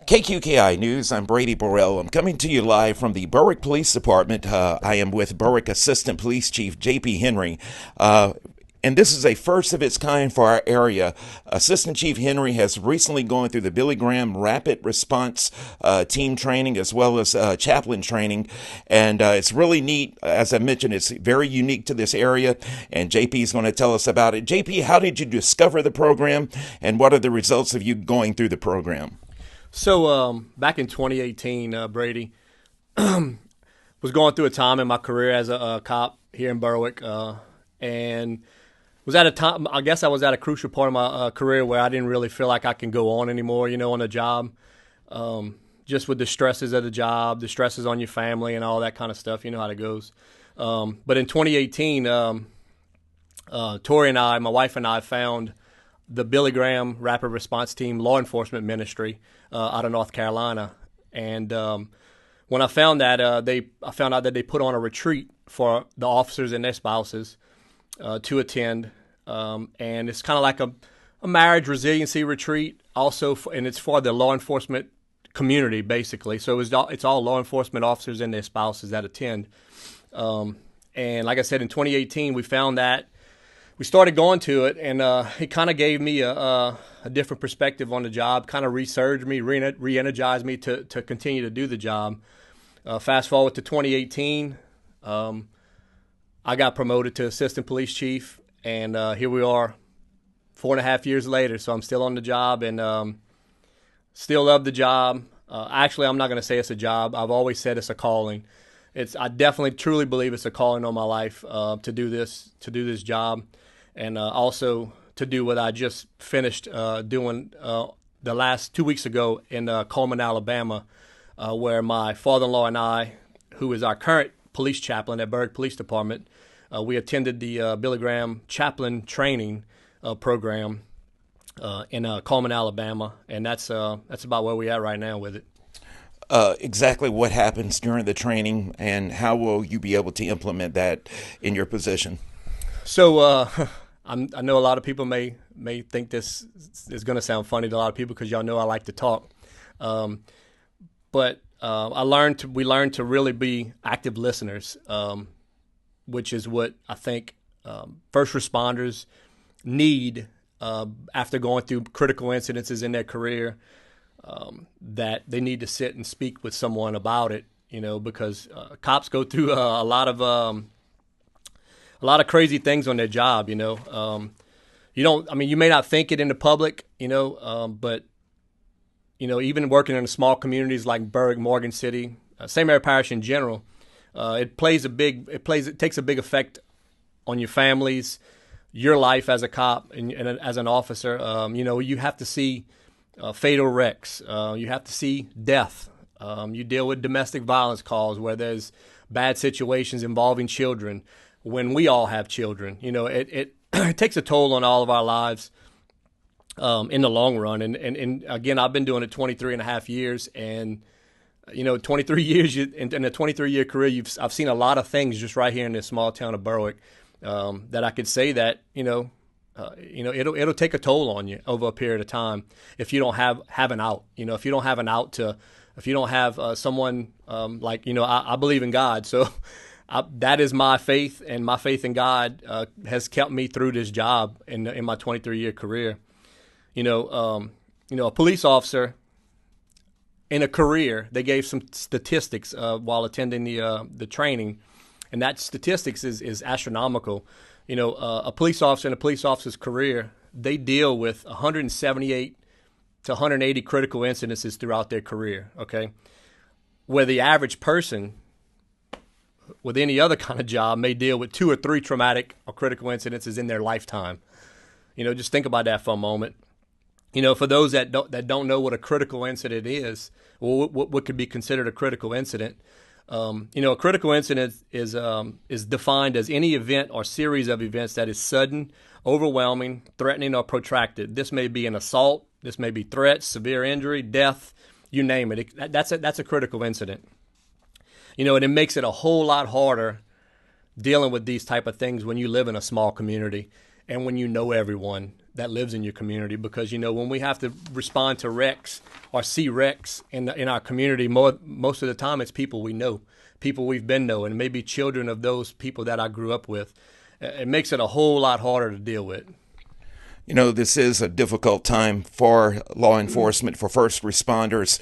KQKI News, I'm Brady Burrell. I'm coming to you live from the Berwick Police Department. I am with Berwick Assistant Police Chief J.P. Henry. And this is a first of its kind for our area. Assistant Chief Henry has recently gone through the Billy Graham Rapid Response Team training as well as Chaplain training. And it's really neat. As I mentioned, it's very unique to this area. And JP is going to tell us about it. JP, how did you discover the program? And what are the results of you going through the program? So back in 2018, Brady, was going through a time in my career as a cop here in Berwick, and was at a time, I guess I was at a crucial part of my career where I didn't really feel like I can go on anymore, on a job, just with the stresses of the job, the stresses on your family and all that kind of stuff. You know how it goes. But in 2018, Tori and I, my wife and I, found the Billy Graham Rapid Response Team Law Enforcement Ministry out of North Carolina. And when I found that, I found out that they put on a retreat for the officers and their spouses to attend. And it's kind of like a marriage resiliency retreat also, and it's for the law enforcement community, basically. So it's all law enforcement officers and their spouses that attend. And like I said, in 2018, we found that. We started going to it, and it kind of gave me a different perspective on the job, kind of resurged me, re-energized me to continue to do the job. Fast forward to 2018, I got promoted to assistant police chief, and here we are 4.5 years later, so I'm still on the job and still love the job. Actually, I'm not going to say it's a job. I've always said it's a calling. I definitely, truly believe it's a calling on my life to do this job. And also to do what I just finished doing the last 2 weeks ago in Coleman, Alabama, where my father-in-law and I, who is our current police chaplain at Berwick Police Department, we attended the Billy Graham Chaplain training program in Coleman, Alabama, and that's about where we're at right now with it. Exactly what happens during the training, and how will you be able to implement that in your position? So I know a lot of people may think this is going to sound funny to a lot of people because y'all know I like to talk. But we learned to really be active listeners, which is what I think first responders need after going through critical incidences in their career, that they need to sit and speak with someone about it, because cops go through a lot of crazy things on their job, you may not think it in the public, but, even working in small communities like Berwick, Morgan City, St. Mary Parish in general, it takes a big effect on your families, your life as a cop and as an officer. You have to see fatal wrecks. You have to see death. You deal with domestic violence calls where there's bad situations involving children. When we all have children, it takes a toll on all of our lives in the long run. And again, I've been doing it 23 and a half years. And, 23 years in a 23-year career, I've seen a lot of things just right here in this small town of Berwick that I could say that, it'll take a toll on you over a period of time if you don't have an out. If you don't have an out if you don't have someone I believe in God. So that is my faith, and my faith in God has kept me through this job in my 23-year career. A police officer in a career, they gave some statistics while attending the training, and that statistics is astronomical. A police officer in a police officer's career, they deal with 178 to 180 critical incidences throughout their career, okay? Where the average person with any other kind of job may deal with 2 or 3 traumatic or critical incidences in their lifetime. Just think about that for a moment. For those that don't know what a critical incident is, or what could be considered a critical incident, a critical incident is defined as any event or series of events that is sudden, overwhelming, threatening, or protracted. This may be an assault. This may be threats, severe injury, death, you name it. That's a critical incident. And it makes it a whole lot harder dealing with these type of things when you live in a small community and when you know everyone. that lives in your community, because when we have to respond to wrecks or see wrecks in our community, most of the time it's people we know, people we've been knowing, maybe children of those people that I grew up with. It makes it a whole lot harder to deal with. This is a difficult time for law enforcement, for first responders,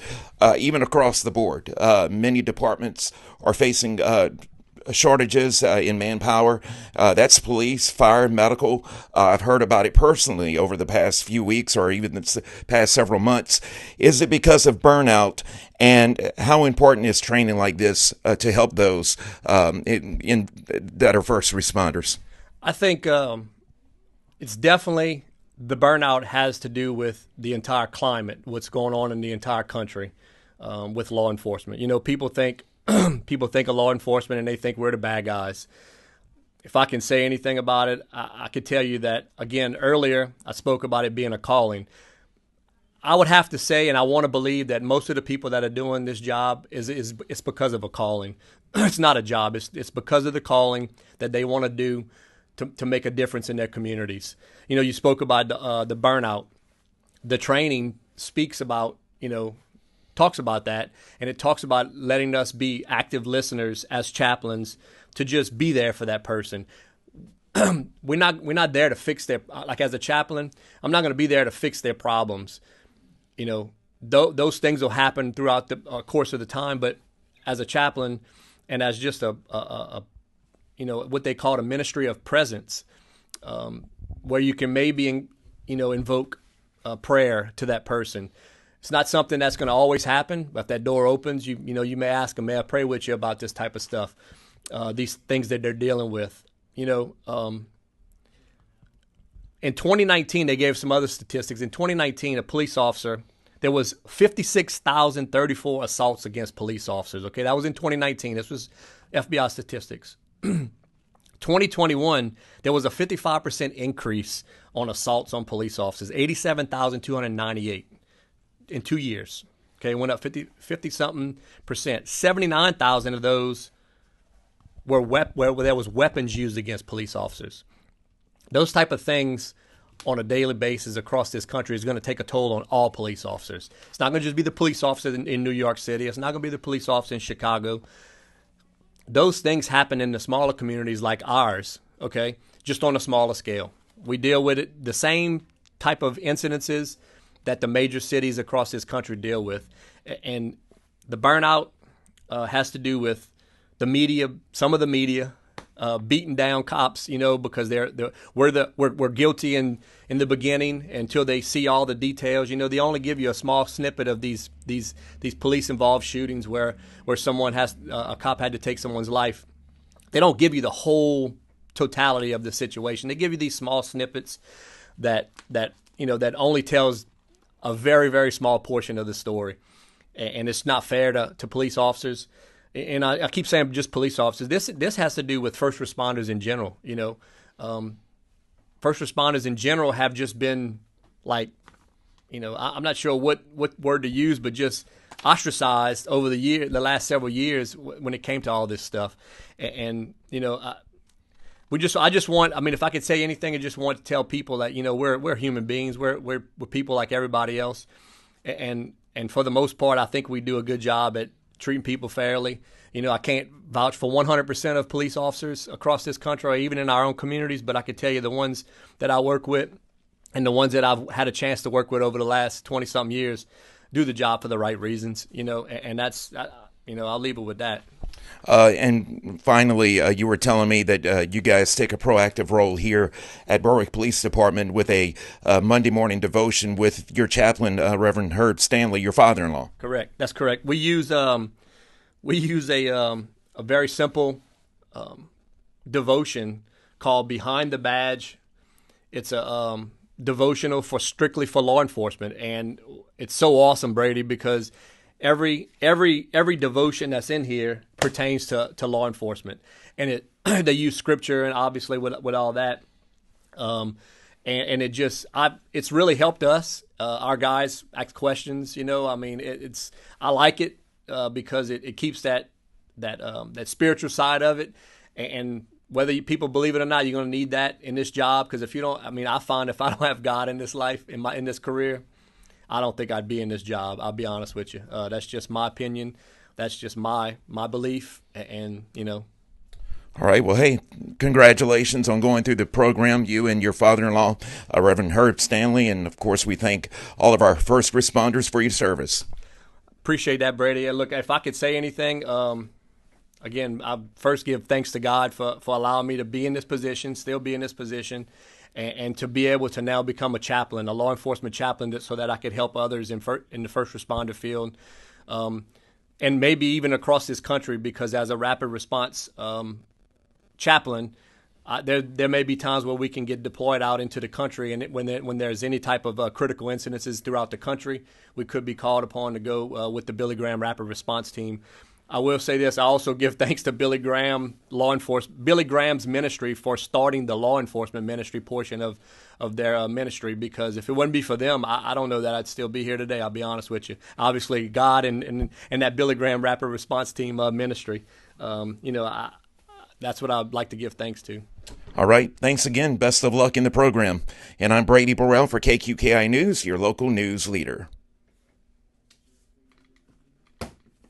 even across the board. Many departments are facing shortages in manpower. That's police, fire, medical. I've heard about it personally over the past few weeks or even the past several months. Is it because of burnout? And how important is training like this to help those that are first responders? I think it's definitely, the burnout has to do with the entire climate, what's going on in the entire country with law enforcement. People think of law enforcement and they think we're the bad guys. If I can say anything about it, I could tell you that, again, earlier I spoke about it being a calling. I would have to say, and I want to believe, that most of the people that are doing this job it's because of a calling. It's not a job. It's because of the calling that they want to do to make a difference in their communities. You spoke about the burnout. The training speaks about, talks about that, and it talks about letting us be active listeners as chaplains, to just be there for that person. We're not there to fix their, like as a chaplain, I'm not going to be there to fix their problems. Those things will happen throughout the course of the time, but as a chaplain and as just a what they call a ministry of presence, where you can maybe, invoke prayer to that person. It's not something that's going to always happen, but if that door opens, you may ask them, may I pray with you about this type of stuff, these things that they're dealing with. In 2019, they gave some other statistics. In 2019, a police officer, there was 56,034 assaults against police officers. Okay, that was in 2019. This was FBI statistics. 2021, there was a 55% increase on assaults on police officers, 87,298 in 2 years. Okay, it went up 50-something percent. 79,000 of those were where there was weapons used against police officers. Those type of things on a daily basis across this country is going to take a toll on all police officers. It's not going to just be the police officer in New York City. It's not going to be the police officer in Chicago. Those things happen in the smaller communities like ours, okay, just on a smaller scale. We deal with it, the same type of incidences that the major cities across this country deal with. And the burnout has to do with the media, some of the media, beating down cops, because we're guilty in the beginning until they see all the details. They only give you a small snippet of these police involved shootings where someone a cop had to take someone's life. They don't give you the whole totality of the situation. They give you these small snippets that only tells a very, very small portion of the story, and it's not fair to police officers. And I keep saying just police officers. This has to do with first responders in general. First responders in general have just been like, I'm not sure what word to use, but just ostracized over the last several years when it came to all this stuff. And I just want. I mean, if I could say anything, I just want to tell people that we're human beings. We're people like everybody else, and for the most part, I think we do a good job at treating people fairly. I can't vouch for 100% of police officers across this country or even in our own communities, but I can tell you the ones that I work with and the ones that I've had a chance to work with over the last 20-something years do the job for the right reasons, and that's, I'll leave it with that. And finally, you were telling me that you guys take a proactive role here at Berwick Police Department with a Monday morning devotion with your chaplain, Reverend Herb Stanley, your father-in-law. Correct. That's correct. We use a very simple devotion called Behind the Badge. It's a devotional strictly for law enforcement, and it's so awesome, Brady, because every devotion that's in here pertains to law enforcement, and they use scripture and obviously with all that, and it's really helped us. Our guys ask questions, I mean, I like it because it keeps that spiritual side of it, and people believe it or not, you're going to need that in this job. Because if you don't, I mean, I find if I don't have God in this life, in this career, I don't think I'd be in this job. I'll be honest with you. That's just my opinion. That's just my belief. And All right. Well, hey, congratulations on going through the program, you and your father-in-law, Reverend Herb Stanley. And, of course, we thank all of our first responders for your service. Appreciate that, Brady. Look, if I could say anything, again, I first give thanks to God for allowing me to be in this position, still be in this position, and to be able to now become a chaplain, a law enforcement chaplain, so that I could help others in the first responder field, and maybe even across this country, because as a rapid response chaplain, there may be times where we can get deployed out into the country, and when there's any type of critical incidences throughout the country, we could be called upon to go with the Billy Graham Rapid Response Team. I will say this: I also give thanks to Billy Graham's ministry for starting the law enforcement ministry portion of their ministry. Because if it wouldn't be for them, I don't know that I'd still be here today. I'll be honest with you. Obviously, God and that Billy Graham Rapid Response Team ministry. That's what I'd like to give thanks to. All right. Thanks again. Best of luck in the program. And I'm Brady Burrell for KQKI News, your local news leader.